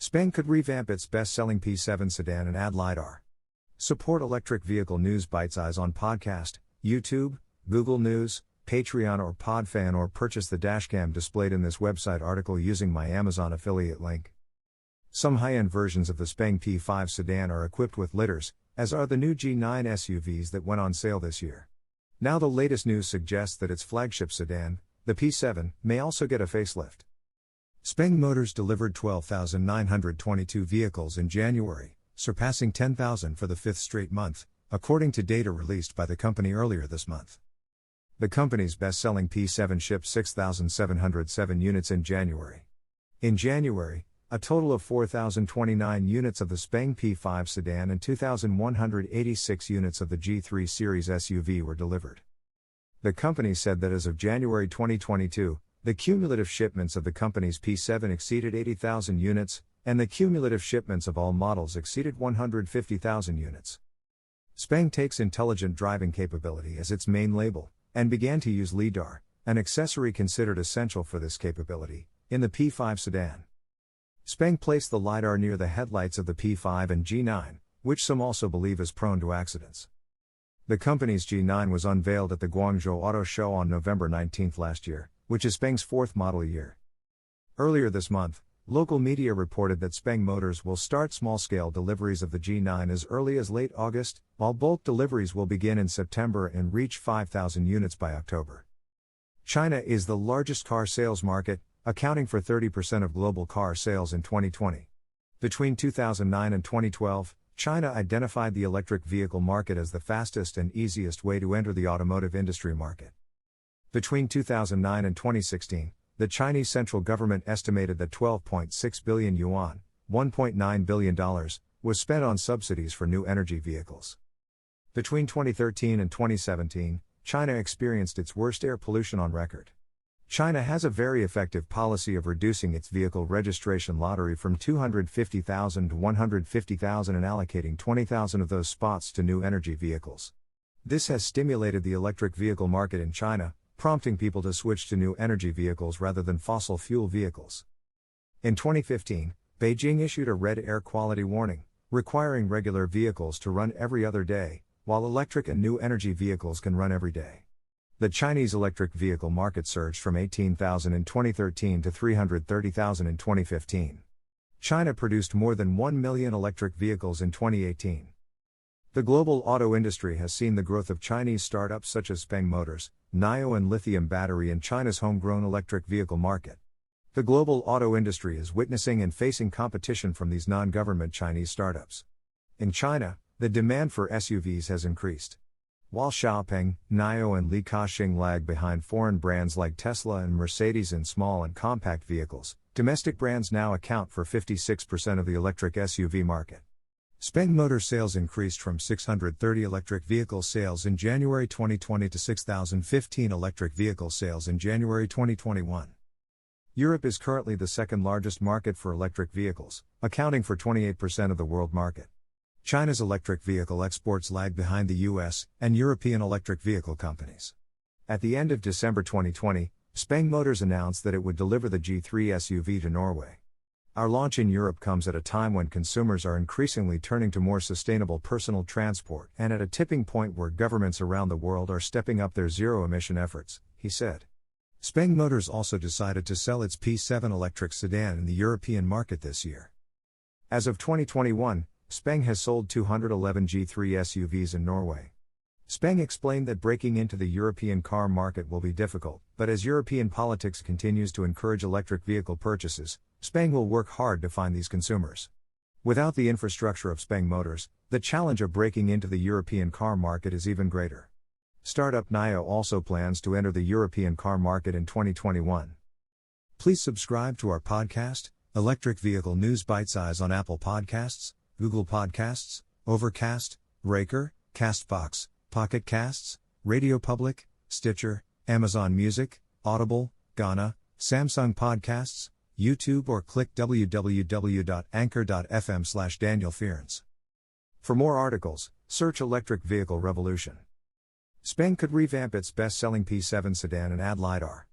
Xpeng could revamp its best-selling P7 sedan and add Lidar. Support Electric Vehicle News Bitesize on podcast, YouTube, Google News, Patreon or Podfan, or purchase the dashcam displayed in this website article using my Amazon affiliate link. Some high-end versions of the Xpeng P5 sedan are equipped with lidars, as are the new G9 SUVs that went on sale this year. Now the latest news suggests that its flagship sedan, the P7, may also get a facelift. Xpeng Motors delivered 12,922 vehicles in January, surpassing 10,000 for the fifth straight month, according to data released by the company earlier this month. The company's best-selling P7 shipped 6,707 units in January. In January, a total of 4,029 units of the Xpeng P5 sedan and 2,186 units of the G3 series SUV were delivered. The company said that as of January 2022, the cumulative shipments of the company's P7 exceeded 80,000 units, and the cumulative shipments of all models exceeded 150,000 units. Xpeng takes intelligent driving capability as its main label, and began to use Lidar, an accessory considered essential for this capability, in the P5 sedan. Xpeng placed the Lidar near the headlights of the P5 and G9, which some also believe is prone to accidents. The company's G9 was unveiled at the Guangzhou Auto Show on November 19 last year, which is Xpeng's fourth model year. Earlier this month, local media reported that Xpeng Motors will start small-scale deliveries of the G9 as early as late August, while bulk deliveries will begin in September and reach 5,000 units by October. China is the largest car sales market, accounting for 30% of global car sales in 2020. Between 2009 and 2012, China identified the electric vehicle market as the fastest and easiest way to enter the automotive industry market. Between 2009 and 2016, the Chinese central government estimated that 12.6 billion yuan, $1.9 billion, was spent on subsidies for new energy vehicles. Between 2013 and 2017, China experienced its worst air pollution on record. China has a very effective policy of reducing its vehicle registration lottery from 250,000 to 150,000 and allocating 20,000 of those spots to new energy vehicles. This has stimulated the electric vehicle market in China, prompting people to switch to new energy vehicles rather than fossil fuel vehicles. In 2015, Beijing issued a red air quality warning, requiring regular vehicles to run every other day, while electric and new energy vehicles can run every day. The Chinese electric vehicle market surged from 18,000 in 2013 to 330,000 in 2015. China produced more than 1 million electric vehicles in 2018. The global auto industry has seen the growth of Chinese startups such as Xpeng Motors, NIO and Lithium Battery in China's homegrown electric vehicle market. The global auto industry is witnessing and facing competition from these non-government Chinese startups. In China, the demand for SUVs has increased. While Xpeng, NIO and Li Ka-shing lag behind foreign brands like Tesla and Mercedes in small and compact vehicles, domestic brands now account for 56% of the electric SUV market. Xpeng Motor sales increased from 630 electric vehicle sales in January 2020 to 6,015 electric vehicle sales in January 2021. Europe is currently the second largest market for electric vehicles, accounting for 28% of the world market. China's electric vehicle exports lag behind the US and European electric vehicle companies. At the end of December 2020, Xpeng Motors announced that it would deliver the G3 SUV to Norway. Our launch in Europe comes at a time when consumers are increasingly turning to more sustainable personal transport and at a tipping point where governments around the world are stepping up their zero-emission efforts, he said. Xpeng Motors also decided to sell its P7 electric sedan in the European market this year. As of 2021, Xpeng has sold 211 G3 SUVs in Norway. Xpeng explained that breaking into the European car market will be difficult, but as European politics continues to encourage electric vehicle purchases, Xpeng will work hard to find these consumers. Without the infrastructure of Xpeng Motors, the challenge of breaking into the European car market is even greater. Startup NIO also plans to enter the European car market in 2021. Please subscribe to our podcast, Electric Vehicle News Bitesize on Apple Podcasts, Google Podcasts, Overcast, Breaker, Castbox, Pocket Casts, Radio Public, Stitcher, Amazon Music, Audible, Ghana, Samsung Podcasts, YouTube, or click www.anchor.fm/Daniel Fearns. For more articles, search Electric Vehicle Revolution. Xpeng could revamp its best-selling P7 sedan and add Lidar.